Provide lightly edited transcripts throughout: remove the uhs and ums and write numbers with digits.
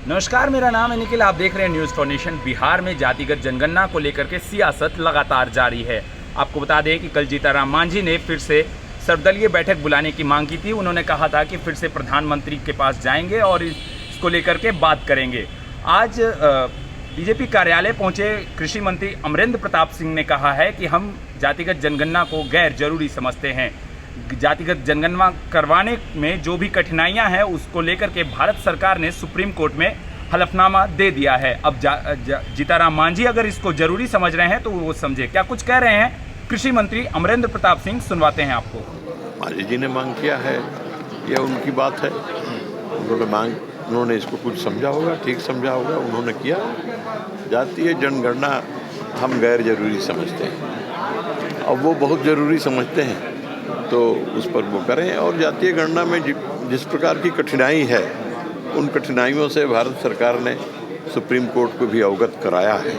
नमस्कार, मेरा नाम है निखिल। आप देख रहे हैं न्यूज़ फॉर नेशन। बिहार में जातिगत जनगणना को लेकर के सियासत लगातार जारी है। आपको बता दें कि कल जीतनराम मांझी ने फिर से सर्वदलीय बैठक बुलाने की मांग की थी। उन्होंने कहा था कि फिर से प्रधानमंत्री के पास जाएंगे और इसको लेकर के बात करेंगे। आज बीजेपी कार्यालय पहुंचे कृषि मंत्री अमरेंद्र प्रताप सिंह ने कहा है कि हम जातिगत जनगणना को गैर जरूरी समझते हैं। जातिगत जनगणना करवाने में जो भी कठिनाइयां हैं उसको लेकर के भारत सरकार ने सुप्रीम कोर्ट में हलफनामा दे दिया है। अब जीतनराम मांझी अगर इसको जरूरी समझ रहे हैं तो वो समझे। क्या कुछ कह रहे हैं कृषि मंत्री अमरेंद्र प्रताप सिंह, सुनवाते हैं आपको। मांझी जी ने मांग किया है, यह उनकी बात है। उन्होंने इसको कुछ समझा होगा, ठीक समझा होगा, उन्होंने किया। जातीय जनगणना हम गैर जरूरी समझते हैं, अब वो बहुत ज़रूरी समझते हैं तो उस पर वो करें। और जातीय गणना में जिस प्रकार की कठिनाई है, उन कठिनाइयों से भारत सरकार ने सुप्रीम कोर्ट को भी अवगत कराया है।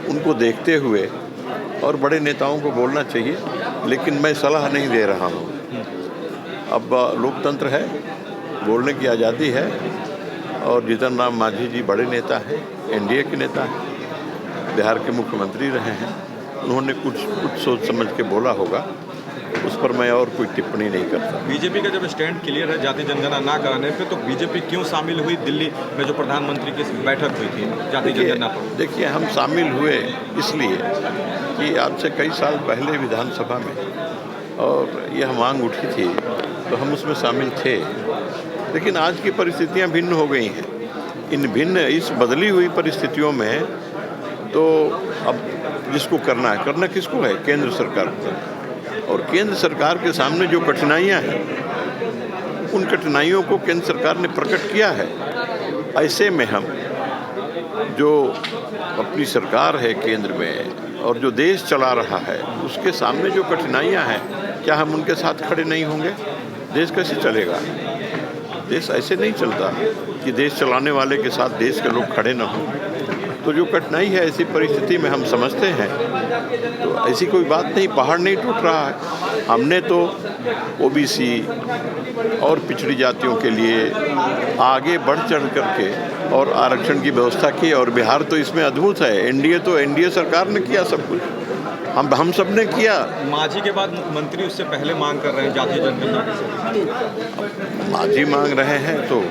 उनको देखते हुए और बड़े नेताओं को बोलना चाहिए, लेकिन मैं सलाह नहीं दे रहा हूँ। अब लोकतंत्र है, बोलने की आज़ादी है। और जीतनराम मांझी जी बड़े नेता हैं, एनडीए के नेता हैं, बिहार के मुख्यमंत्री रहे हैं। उन्होंने कुछ सोच समझ के बोला होगा, उस पर मैं और कोई टिप्पणी नहीं करता। बीजेपी का जब स्टैंड क्लियर है जाति जनगणना ना कराने पे, तो बीजेपी क्यों शामिल हुई दिल्ली में जो प्रधानमंत्री की बैठक हुई थी जाति जनगणना पर? देखिए, हम शामिल हुए इसलिए कि आज से कई साल पहले विधानसभा में और यह मांग उठी थी तो हम उसमें शामिल थे। लेकिन आज की परिस्थितियां भिन्न हो गई हैं। इस बदली हुई परिस्थितियों में तो अब जिसको करना है, करना किसको है? केंद्र सरकार को। और केंद्र सरकार के सामने जो कठिनाइयां हैं, उन कठिनाइयों को केंद्र सरकार ने प्रकट किया है। ऐसे में हम जो अपनी सरकार है केंद्र में और जो देश चला रहा है, उसके सामने जो कठिनाइयां हैं, क्या हम उनके साथ खड़े नहीं होंगे? देश कैसे चलेगा? देश ऐसे नहीं चलता कि देश चलाने वाले के साथ देश के लोग खड़े ना हों। तो जो कठिनाई है, ऐसी परिस्थिति में हम समझते हैं, तो ऐसी कोई बात नहीं, पहाड़ नहीं टूट रहा है। हमने तो ओबीसी और पिछड़ी जातियों के लिए आगे बढ़ चढ़ करके और आरक्षण की व्यवस्था की, और बिहार तो इसमें अद्भुत है। एनडीए सरकार ने किया सब कुछ, हम सब ने किया। मांझी के बाद मुख्यमंत्री उससे पहले मांग कर रहे हैं जातीय जनगणना। मांझी मांग रहे हैं तो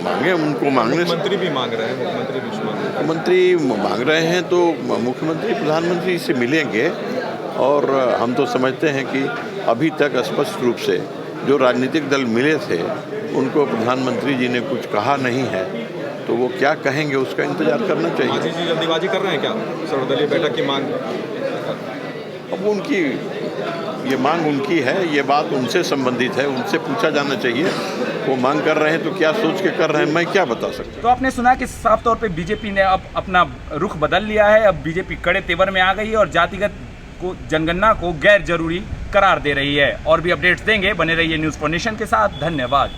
मांगे, उनको मांगने। मुख्यमंत्री भी मांग रहे हैं, मुख्यमंत्री मांग रहे हैं तो मुख्यमंत्री प्रधानमंत्री से मिलेंगे। और हम तो समझते हैं कि अभी तक स्पष्ट रूप से जो राजनीतिक दल मिले थे, उनको प्रधानमंत्री जी ने कुछ कहा नहीं है, तो वो क्या कहेंगे उसका इंतजार करना चाहिए। मांझी जी जल्दीबाजी कर रहे हैं क्या सर्वदलीय बैठक की मांग? अब उनकी ये मांग उनकी है, ये बात उनसे संबंधित है, उनसे पूछा जाना चाहिए। वो मांग कर रहे हैं तो क्या सोच के कर रहे हैं, मैं क्या बता सकता हूं। तो आपने सुना कि साफ तौर पे बीजेपी ने अब अपना रुख बदल लिया है। अब बीजेपी कड़े तेवर में आ गई है और जातिगत जनगणना को गैर जरूरी करार दे रही है। और भी अपडेट्स देंगे, बने रहिए न्यूज़ फॉर नेशन के साथ। धन्यवाद।